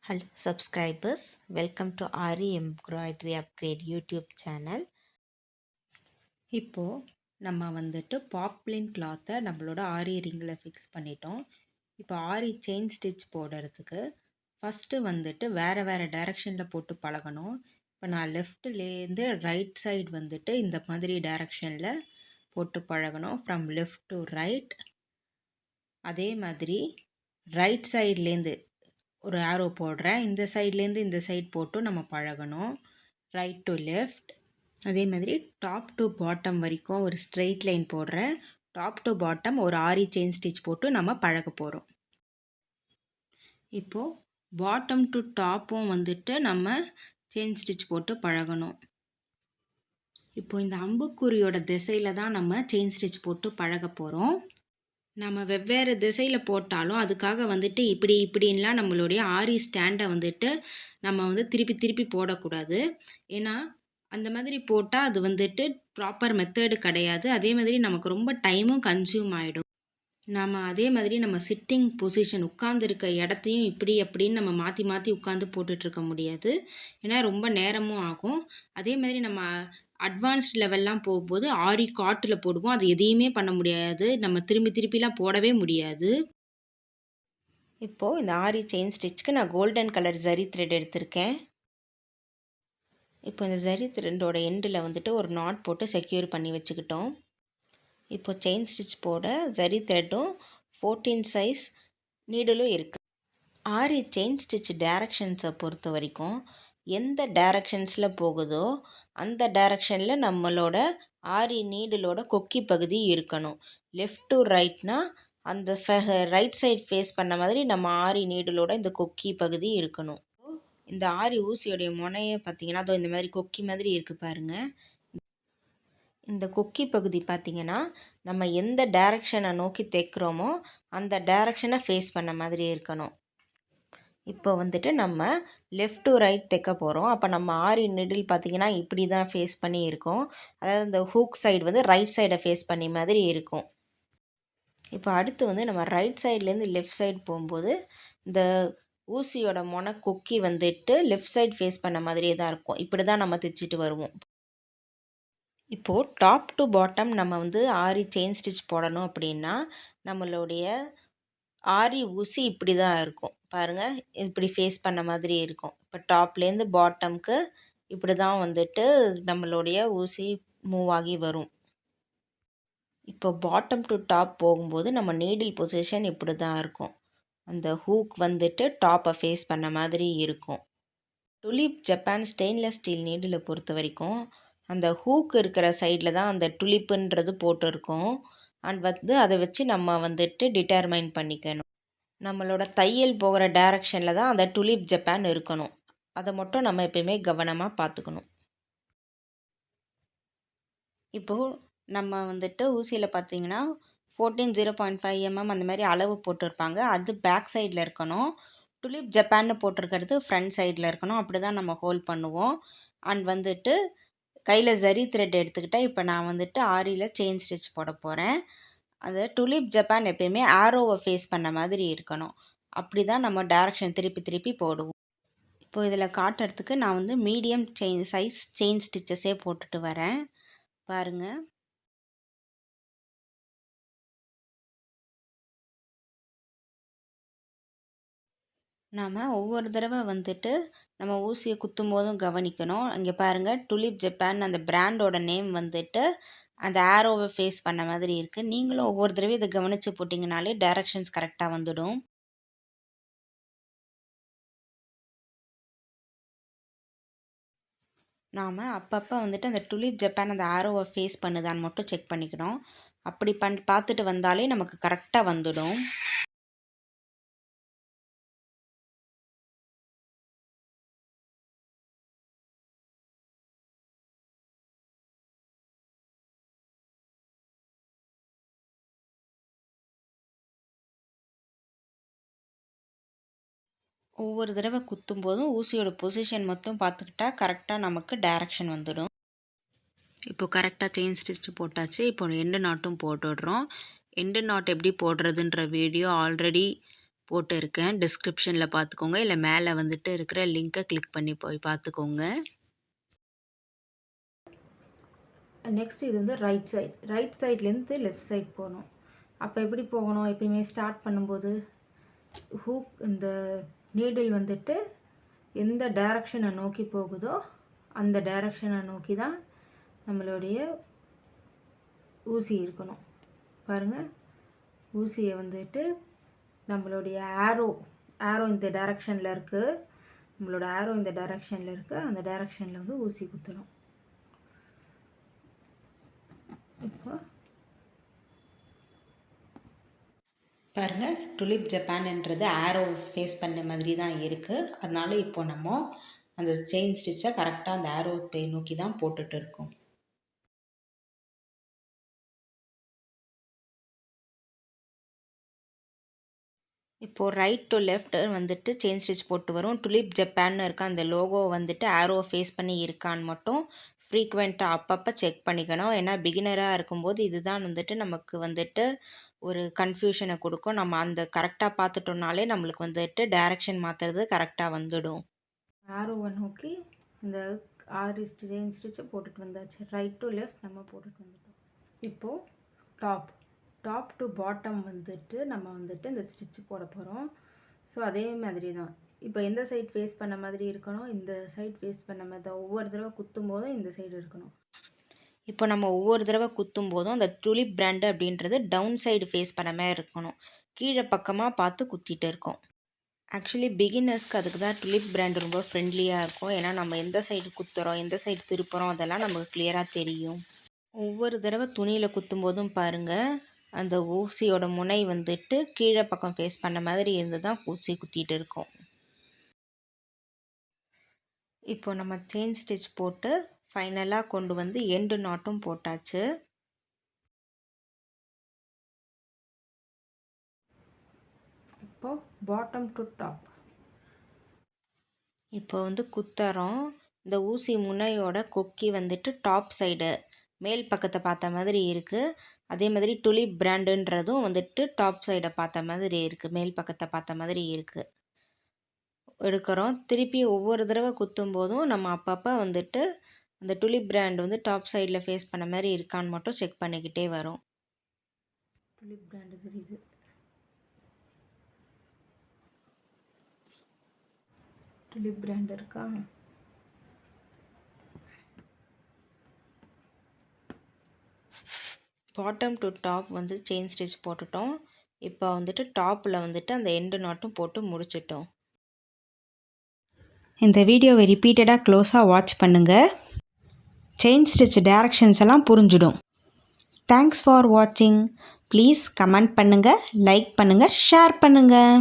Hello subscribers, welcome to RE Embroidery Upgrade YouTube channel. இப்போது நம்ம வந்துட்டு பாப்லின் கிளாத்தை நம்மளோட ஆரி ரிங்கில் ஃபிக்ஸ் பண்ணிட்டோம். இப்போ ஆரி செயின் ஸ்டிச் போடுறதுக்கு ஃபஸ்ட்டு வந்துட்டு வேறு டைரெக்ஷனில் போட்டு பழகணும். இப்போ நான் லெஃப்ட்லேருந்து ரைட் சைடு வந்துட்டு இந்த மாதிரி டைரெக்ஷனில் போட்டு பழகணும். From left to right. அதே மாதிரி ரைட் சைட்லேருந்து ஒரு ஆரோ போடுறேன். இந்த சைட்லேருந்து இந்த சைட் போட்டு நம்ம பழகணும். Right to left. அதே மாதிரி டாப் டு பாட்டம் வரைக்கும் ஒரு ஸ்ட்ரெயிட் லைன் போடுறேன். டாப் டு பாட்டம் ஒரு ஆரி செயின் ஸ்டிச் போட்டு நம்ம பழக போகிறோம். இப்போது பாட்டம் டு டாப்பும் வந்துட்டு நம்ம செயின் ஸ்டிச் போட்டு பழகணும். இப்போது இந்த அம்புக்குறியோட திசையில் தான் நம்ம செயின் ஸ்டிச் போட்டு பழக போகிறோம். நம்ம வெவ்வேறு திசையில் போட்டாலும் அதுக்காக வந்துட்டு இப்படின்லாம் நம்மளுடைய ஆரி ஸ்டாண்டை வந்துட்டு நம்ம வந்து திருப்பி போடக்கூடாது. ஏன்னா அந்த மாதிரி போட்டால் அது வந்துட்டு ப்ராப்பர் மெத்தடு கிடையாது. அதே மாதிரி நமக்கு ரொம்ப டைமும் கன்சியூம் ஆகிடும். அதே மாதிரி நம்ம சிட்டிங் பொசிஷன் உட்காந்துருக்க இடத்தையும் அப்படின்னு நம்ம மாற்றி உட்காந்து போட்டுட்ருக்க முடியாது. ஏன்னா ரொம்ப நேரமும் ஆகும். அதே மாதிரி நம்ம அட்வான்ஸ்ட் லெவல்லாம் போகும்போது ஆரி காட்டில் போடுவோம். அது எதையுமே பண்ண முடியாது. நம்ம திருப்பிலாம் போடவே முடியாது. இப்போது இந்த ஆரி செயின் ஸ்டிச்சுக்கு நான் கோல்டன் கலர் ஜரி த்ரெட் எடுத்திருக்கேன். இப்போ இந்த ஜரி த்ரெட்டோட எண்டில் வந்துட்டு ஒரு நாட் போட்டு செக்யூர் பண்ணி வச்சுக்கிட்டோம். இப்போ செயின் ஸ்டிச் போட ஜரி த்ரெட்டும் 14 சைஸ் நீடலும் இருக்குது. ஆரி செயின் ஸ்டிச் டைரக்ஷன்ஸை பொறுத்த வரைக்கும் எந்த டைரக்ஷன்ஸில் போகுதோ அந்த டைரக்ஷனில் நம்மளோட ஆரி நீடலோட கொக்கி பகுதி இருக்கணும். லெஃப்ட் டு ரைட்னா அந்த ரைட் சைட் ஃபேஸ் பண்ண மாதிரி நம்ம ஆரி நீடலோட இந்த கொக்கி பகுதி இருக்கணும். இந்த ஆரி ஊசியோடைய முனையை பார்த்திங்கன்னா அதோ இந்த மாதிரி கொக்கி மாதிரி இருக்குது பாருங்கள். இந்த கொக்கி பகுதி பார்த்திங்கன்னா நம்ம எந்த டைரக்ஷனை நோக்கி தைக்கிறோமோ அந்த டைரக்ஷனை ஃபேஸ் பண்ண மாதிரி இருக்கணும். இப்போ வந்துட்டு நம்ம லெஃப்ட் டு ரைட் தைக்க போகிறோம். அப்போ நம்ம ஆரி நீடில் பார்த்திங்கன்னா இப்படி தான் ஃபேஸ் பண்ணி இருக்கும். அதாவது இந்த ஹூக் சைடு வந்து ரைட் சைடை ஃபேஸ் பண்ணி மாதிரி இருக்கும். இப்போ அடுத்து வந்து நம்ம ரைட் சைட்லேருந்து லெஃப்ட் சைடு போகும்போது இந்த ஊசியோட முனை கொக்கி வந்துட்டு லெஃப்ட் சைடு ஃபேஸ் பண்ண மாதிரியே தான் இருக்கும். இப்படி தான் நம்ம தைச்சிட்டு வருவோம். இப்போது டாப் டு பாட்டம் நம்ம வந்து ஆரி செயின் ஸ்டிச் போடணும் அப்படின்னா நம்மளுடைய ஆரி ஊசி இப்படி தான் இருக்கும் பாருங்கள். இப்படி ஃபேஸ் பண்ண மாதிரி இருக்கும். இப்போ டாப்லேருந்து பாட்டம்க்கு இப்படி தான் வந்துட்டு நம்மளுடைய ஊசி மூவ் ஆகி வரும். இப்போ பாட்டம் டு டாப் போகும்போது நம்ம நீடில் பொசிஷன் இப்படி தான் இருக்கும். அந்த ஹூக் வந்துட்டு டாப்பை ஃபேஸ் பண்ண மாதிரி இருக்கும். டுலிப் ஜப்பான் ஸ்டெயின்லெஸ் ஸ்டீல் நீடிலை பொறுத்த வரைக்கும் அந்த ஹூக் இருக்கிற சைடில் தான் அந்த டுலிப்புன்றது போட்டிருக்கும். அண்ட் வந்து அதை வச்சு நம்ம வந்துட்டு டிட்டர்மைன் பண்ணிக்கணும். நம்மளோட தையல் போகிற டைரக்ஷனில் தான் அந்த டுலிப் ஜப்பான் இருக்கணும். அதை மட்டும் நம்ம எப்பயுமே கவனமாக பார்த்துக்கணும். இப்போது நம்ம வந்துட்டு ஊசியில் பார்த்திங்கன்னா 14 0.5 அந்த மாதிரி அளவு போட்டிருப்பாங்க. அது பேக் சைடில் இருக்கணும். டுலிப் ஜப்பான்னு போட்டிருக்கிறது ஃப்ரண்ட் சைடில் இருக்கணும். அப்படி தான் நம்ம ஹோல்ட் பண்ணுவோம். அண்ட் வந்துட்டு கையில் ஜரி த்ரெட் எடுத்துக்கிட்டால் இப்போ நான் வந்துட்டு ஆரியில் செயின் ஸ்டிச் போட போகிறேன். அது டுலிப் ஜப்பான் எப்பயுமே ஆரோவை ஃபேஸ் பண்ண மாதிரி இருக்கணும். அப்படி தான் நம்ம டைரக்ஷன் திருப்பி போடுவோம். இப்போது இதில் காட்டுறதுக்கு நான் வந்து மீடியம் சைஸ் செயின் ஸ்டிச்சஸே போட்டுட்டு வரேன் பாருங்கள். நாம் ஒவ்வொரு தடவை வந்துட்டு நம்ம ஊசியை குத்தும் போதும் கவனிக்கணும். இங்கே பாருங்கள், டுலிப் ஜப்பான் அந்த பிராண்டோட நேம் வந்துட்டு அந்த ஆரோவை ஃபேஸ் பண்ண மாதிரி இருக்குது. நீங்களும் ஒவ்வொரு தடவையும் இதை கவனித்து போட்டிங்கனாலே டைரக்ஷன்ஸ் கரெக்டாக வந்துடும். நாம் அப்பப்போ வந்துட்டு அந்த டுலிப் ஜப்பான் அந்த ஆரோவை ஃபேஸ் பண்ணுதான்னு மட்டும் செக் பண்ணிக்கணும். அப்படி பார்த்துட்டு வந்தாலே நமக்கு கரெக்டாக வந்துடும். ஒவ்வொரு தடவை குத்தும் போதும் ஊசியோட பொசிஷன் மட்டும் பார்த்துக்கிட்டா கரெக்டாக நமக்கு டைரக்ஷன் வந்துடும். இப்போ கரெக்டாக செயின் ஸ்டிச் போட்டாச்சு. இப்போ எண்டு நாட்டும் போட்டுடுறோம். எண்டு நாட் எப்படி போடுறதுன்ற வீடியோ ஆல்ரெடி போட்டிருக்கேன். டிஸ்கிரிப்ஷனில் பார்த்துக்கோங்க, இல்லை மேலே வந்துட்டு இருக்கிற லிங்க்கை கிளிக் பண்ணி போய் பார்த்துக்கோங்க. நெக்ஸ்ட் இது வந்து ரைட் சைட்லேருந்து லெஃப்ட் சைட் போகணும். அப்போ எப்படி போகணும்? எப்பயுமே ஸ்டார்ட் பண்ணும்போது இந்த நீடில் வந்துட்டு எந்த டைரக்ஷனை நோக்கி போகுதோ அந்த டைரக்ஷனை நோக்கி தான் நம்மளுடைய ஊசி இருக்கணும். பாருங்கள், ஊசியை வந்துட்டு நம்மளுடைய ஆரோ இந்த டைரக்ஷனில் இருக்குது. நம்மளோட ஆரோ இந்த டைரக்ஷனில் இருக்குது. அந்த டைரக்ஷனில் வந்து ஊசி குத்தணும். இப்போ பாருங்கள், டுலிப் ஜப்பான்ன்றது ஆரோ ஃபேஸ் பண்ண மாதிரி தான் இருக்குது. அதனால இப்போ நம்ம அந்த செயின் ஸ்டிச்சை கரெக்டாக அந்த ஆரோ நோக்கி தான் போட்டுட்டு இருக்கோம். இப்போது ரைட் டு லெஃப்ட் வந்துட்டு செயின் ஸ்டிச் போட்டு வரும். டுலிப் ஜப்பான்னு இருக்க அந்த லோகோ வந்துட்டு ஆரோ ஃபேஸ் பண்ணி இருக்கான்னு மட்டும் ஃப்ரீக்வெண்ட்டாக அப்பப்போ செக் பண்ணிக்கணும். ஏன்னா பிகினராக இருக்கும்போது இதுதான் வந்துட்டு நமக்கு வந்துட்டு ஒரு கன்ஃபியூஷனை கொடுக்கும். நம்ம அந்த கரெக்டாக பார்த்துட்டோம்னாலே நம்மளுக்கு வந்துட்டு டைரக்ஷன் மாற்றுறது கரெக்டாக வந்துடும். ஆரோவை நோக்கி இந்த 6 செயின் ஸ்டிச்சை போட்டுட்டு வந்தாச்சு. ரைட் டு லெஃப்ட் நம்ம போட்டுட்டு வந்துட்டோம். இப்போது டாப் டு பாட்டம் வந்துட்டு நம்ம வந்துட்டு இந்த ஸ்டிச்சு போட போகிறோம். ஸோ அதே மாதிரி தான். இப்போ எந்த சைட் ஃபேஸ் பண்ண மாதிரி இருக்கணும், இந்த சைட் ஃபேஸ் பண்ண மாதிரி தான். ஒவ்வொரு தடவை குத்தும் போதும் இந்த சைடு இருக்கணும். இப்போ நம்ம ஒவ்வொரு தடவை குத்தும் போதும் அந்த டுலிப் பிராண்டு அப்படின்றது டவுன் சைடு ஃபேஸ் பண்ண மாதிரி இருக்கணும். கீழே பக்கமாக பார்த்து குத்திட்டு இருக்கோம். ஆக்சுவலி பிகினர்ஸ்க்கு அதுக்கு தான் டுலிப் பிராண்டு ரொம்ப ஃப்ரெண்ட்லியாக இருக்கும். ஏன்னா நம்ம எந்த சைடு குத்துறோம், எந்த சைடு திருப்புறோம், அதெல்லாம் நமக்கு கிளியராக தெரியும். ஒவ்வொரு தடவை துணியில் குத்தும் போதும் பாருங்கள், அந்த ஊசியோட முனை வந்துட்டு கீழே பக்கம் ஃபேஸ் பண்ண மாதிரி இருந்து தான் ஊசி குத்திட்டு இருக்கோம். இப்போ நம்ம செயின் ஸ்டிச் போட்டு ஃபைனலாக கொண்டு வந்து எண்டு நாட்டும் போட்டாச்சு. இப்போ பாட்டம் டு டாப் இப்போ வந்து குத்துறோம். இந்த ஊசி முனையோட கொக்கி வந்துட்டு டாப் சைடு மேல் பக்கத்தை பார்த்த மாதிரி இருக்குது. அதே மாதிரி டுலிப் பிராண்டுன்றதும் வந்துட்டு டாப் சைடை பார்த்த மாதிரி இருக்குது, மேல் பக்கத்தை பார்த்த மாதிரி இருக்குது. எடுக்கிறோம். திருப்பி ஒவ்வொரு தடவை குத்தும் போதும் நம்ம அப்பப்போ வந்துட்டு அந்த டுலிப் பிராண்ட் வந்து டாப் சைடில் ஃபேஸ் பண்ண மாதிரி இருக்கான்னு மட்டும் செக் பண்ணிக்கிட்டே வரும். டுலிப் பிராண்டு தெரியுது. டுலிப் பிராண்ட் இருக்கா? பாட்டம் டு டாப் வந்து செயின் ஸ்டிச் போட்டுட்டோம். இப்போ வந்துட்டு டாப்பில் வந்துட்டு அந்த எண்டு நாட்டும் போட்டு முடிச்சிட்டோம். இந்த வீடியோவை ரிப்பீட்டடாக க்ளோஸாக வாட்ச் பண்ணுங்கள். செயின் ஸ்டிச் டைரக்ஷன்ஸ் எல்லாம் புரிஞ்சிடும். தேங்க்ஸ் ஃபார் வாட்சிங். ப்ளீஸ் கமெண்ட் பண்ணுங்கள், லைக் பண்ணுங்கள், ஷேர் பண்ணுங்கள்.